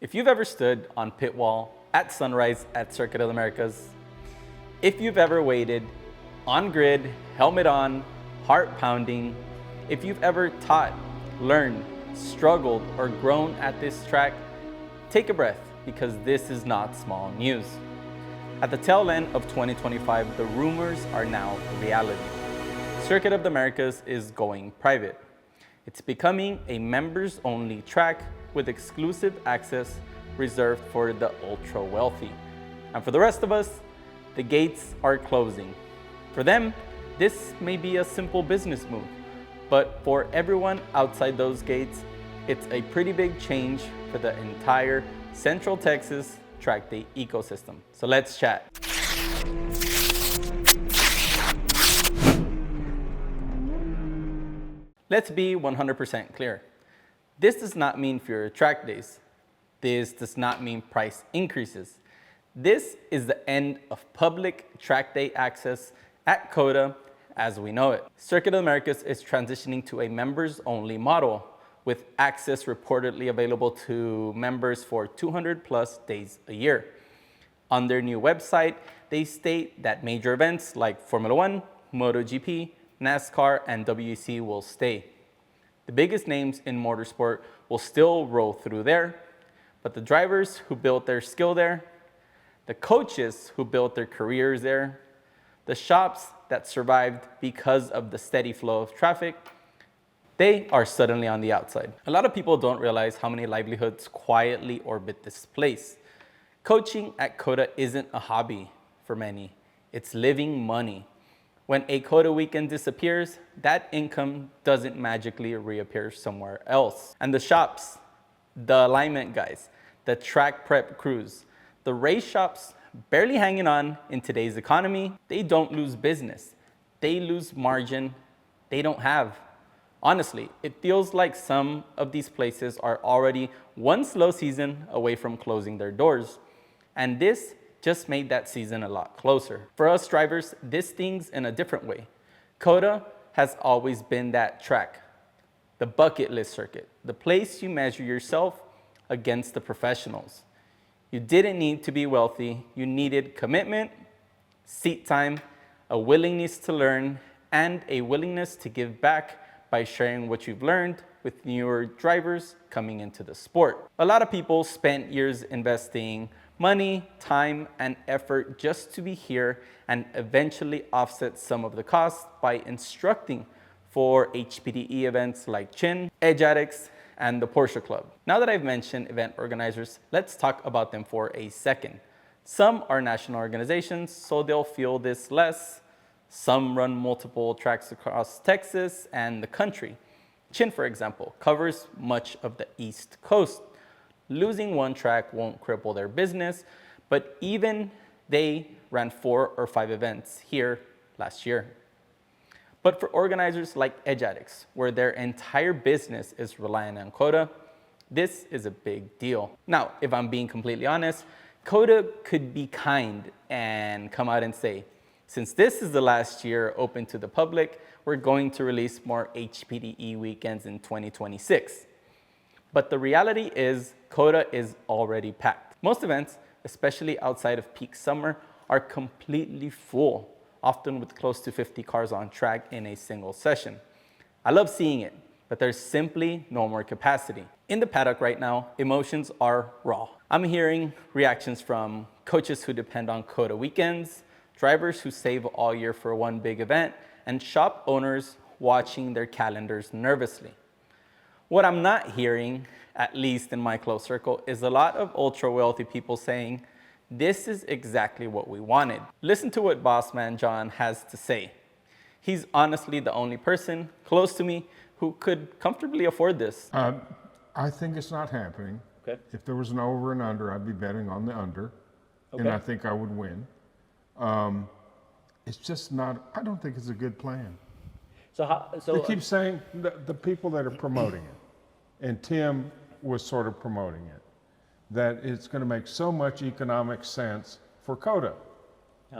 If you've ever stood on pit wall at sunrise at Circuit of the Americas, if you've ever waited on grid, helmet on, heart pounding, if you've ever taught, learned, struggled, or grown at this track, take a breath because this is not small news. At the tail end of 2025, the rumors are now reality. Circuit of the Americas is going private. It's becoming a members-only track with exclusive access reserved for the ultra-wealthy. And for the rest of us, the gates are closing. For them, this may be a simple business move, but for everyone outside those gates, it's a pretty big change for the entire Central Texas Trackday ecosystem. So let's chat. Let's be 100% clear. This does not mean fewer track days. This does not mean price increases. This is the end of public track day access at COTA as we know it. Circuit of the Americas is transitioning to a members-only model with access reportedly available to members for 200 plus days a year. On their new website, they state that major events like Formula One, MotoGP, NASCAR, and WEC will stay. The biggest names in motorsport will still roll through there, but the drivers who built their skill there, the coaches who built their careers there, the shops that survived because of the steady flow of traffic, they are suddenly on the outside. A lot of people don't realize how many livelihoods quietly orbit this place. Coaching at COTA isn't a hobby for many, it's living money. When a COTA weekend disappears, that income doesn't magically reappear somewhere else. And the shops, the alignment guys, the track prep crews, the race shops barely hanging on in today's economy, they don't lose business. They lose margin they don't have. Honestly, it feels like some of these places are already one slow season away from closing their doors. And this just made that season a lot closer. For us drivers, this stings in a different way. COTA has always been that track, the bucket list circuit, the place you measure yourself against the professionals. You didn't need to be wealthy, you needed commitment, seat time, a willingness to learn, and a willingness to give back by sharing what you've learned with newer drivers coming into the sport. A lot of people spent years investing money, time, and effort just to be here and eventually offset some of the costs by instructing for HPDE events like Chin, Edge Addicts, and the Porsche Club. Now that I've mentioned event organizers, let's talk about them for a second. Some are national organizations, so they'll feel this less. Some run multiple tracks across Texas and the country. Chin, for example, covers much of the East Coast. Losing one track won't cripple their business, but even they ran 4 or 5 events here last year. But for organizers like Edge Addicts, where their entire business is reliant on COTA, this is a big deal. Now, if I'm being completely honest, COTA could be kind and come out and say, since this is the last year open to the public, we're going to release more HPDE weekends in 2026. But the reality is, COTA is already packed. Most events, especially outside of peak summer, are completely full, often with close to 50 cars on track in a single session. I love seeing it, but there's simply no more capacity. In the paddock right now, emotions are raw. I'm hearing reactions from coaches who depend on COTA weekends, drivers who save all year for one big event, and shop owners watching their calendars nervously. What I'm not hearing, at least in my close circle, is a lot of ultra-wealthy people saying, this is exactly what we wanted. Listen to what boss man John has to say. He's honestly the only person close to me who could comfortably afford this. I think it's not happening. Okay. If there was an over and under, I'd be betting on the under, and I think I would win. It's just not, I don't think it's a good plan. They keep saying, the people that are promoting it, and Tim was sort of promoting it, that it's going to make so much economic sense for COTA.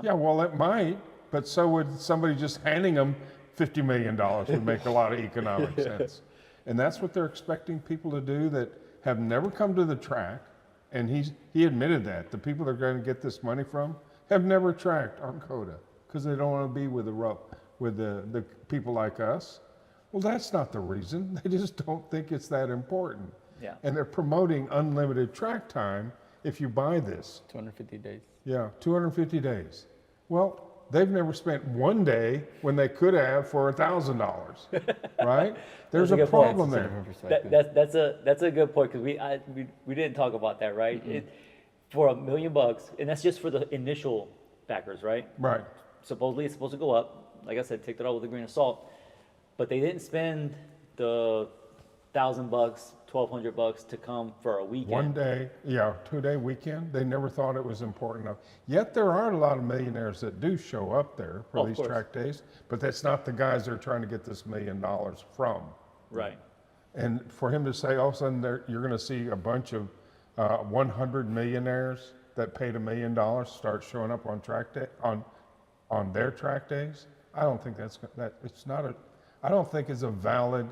Yeah, well, it might, but so would somebody just handing them $50 million would make a lot of economic sense. And that's what they're expecting people to do that have never come to the track, And he admitted that. The people they're going to get this money from have never tracked on COTA because they don't want to be with the people like us. Well, that's not the reason. They just don't think it's that important. Yeah. And they're promoting unlimited track time if you buy this. 250 days. Yeah, 250 days. Well, they've never spent one day when they could have for $1,000, right? There's a problem there. That's a good point, because we didn't talk about that, right? Mm-hmm. For $1 million, and that's just for the initial backers, right? Right. Supposedly it's supposed to go up. Like I said, take that all with a grain of salt. But they didn't spend the $1,000, $1,200 to come for a weekend. 1 day, 2-day weekend. They never thought it was important enough. Yet there are a lot of millionaires that do show up there for these track days, but that's not the guys they're trying to get this $1 million from. Right. And for him to say all of a sudden you're going to see a bunch of 100 millionaires that paid $1 million start showing up on track day on their track days, I don't think I don't think it's a valid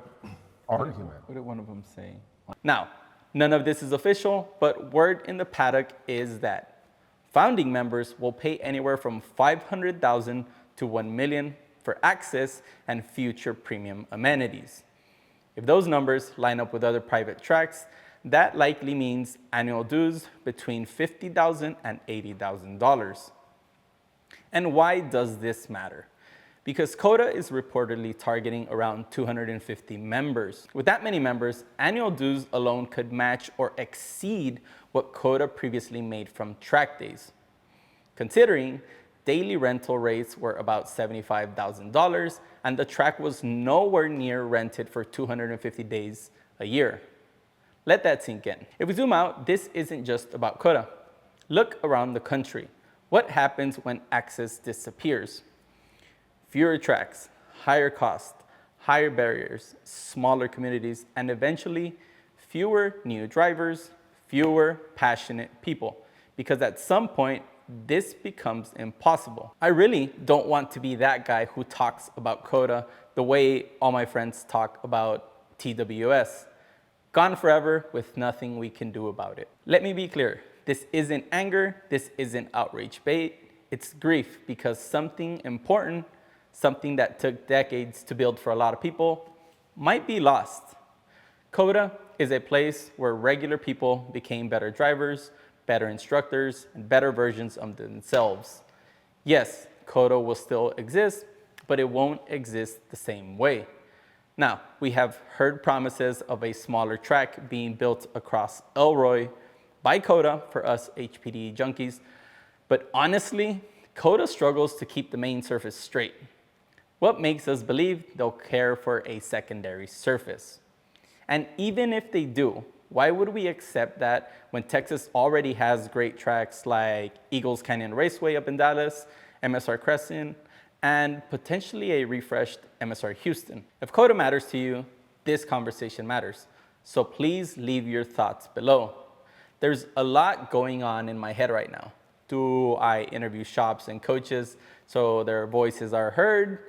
argument. What did one of them say? Now, none of this is official, but word in the paddock is that founding members will pay anywhere from $500,000 to $1 million for access and future premium amenities. If those numbers line up with other private tracks, that likely means annual dues between $50,000 and $80,000. And why does this matter? Because COTA is reportedly targeting around 250 members. With that many members, annual dues alone could match or exceed what COTA previously made from track days. Considering daily rental rates were about $75,000 and the track was nowhere near rented for 250 days a year. Let that sink in. If we zoom out, this isn't just about COTA. Look around the country. What happens when access disappears? Fewer tracks, higher cost, higher barriers, smaller communities, and eventually fewer new drivers, fewer passionate people. Because at some point, this becomes impossible. I really don't want to be that guy who talks about COTA the way all my friends talk about TWS. Gone forever with nothing we can do about it. Let me be clear, this isn't anger, this isn't outrage bait, it's grief because something important, something that took decades to build for a lot of people, might be lost. COTA is a place where regular people became better drivers, better instructors, and better versions of themselves. Yes, COTA will still exist, but it won't exist the same way. Now, we have heard promises of a smaller track being built across Elroy by COTA for us HPDE junkies, but honestly, COTA struggles to keep the main surface straight. What makes us believe they'll care for a secondary surface? And even if they do, why would we accept that when Texas already has great tracks like Eagles Canyon Raceway up in Dallas, MSR Crescent, and potentially a refreshed MSR Houston? If COTA matters to you, this conversation matters. So please leave your thoughts below. There's a lot going on in my head right now. Do I interview shops and coaches so their voices are heard?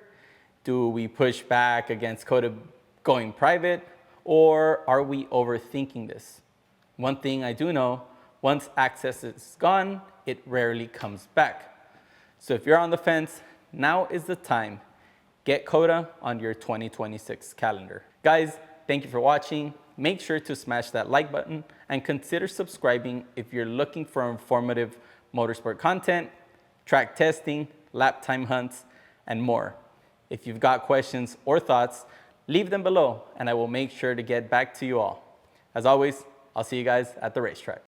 Do we push back against COTA going private? Or are we overthinking this? One thing I do know, once access is gone, it rarely comes back. So if you're on the fence, now is the time. Get COTA on your 2026 calendar. Guys, thank you for watching. Make sure to smash that like button and consider subscribing if you're looking for informative motorsport content, track testing, lap time hunts, and more. If you've got questions or thoughts, leave them below and I will make sure to get back to you all. As always, I'll see you guys at the racetrack.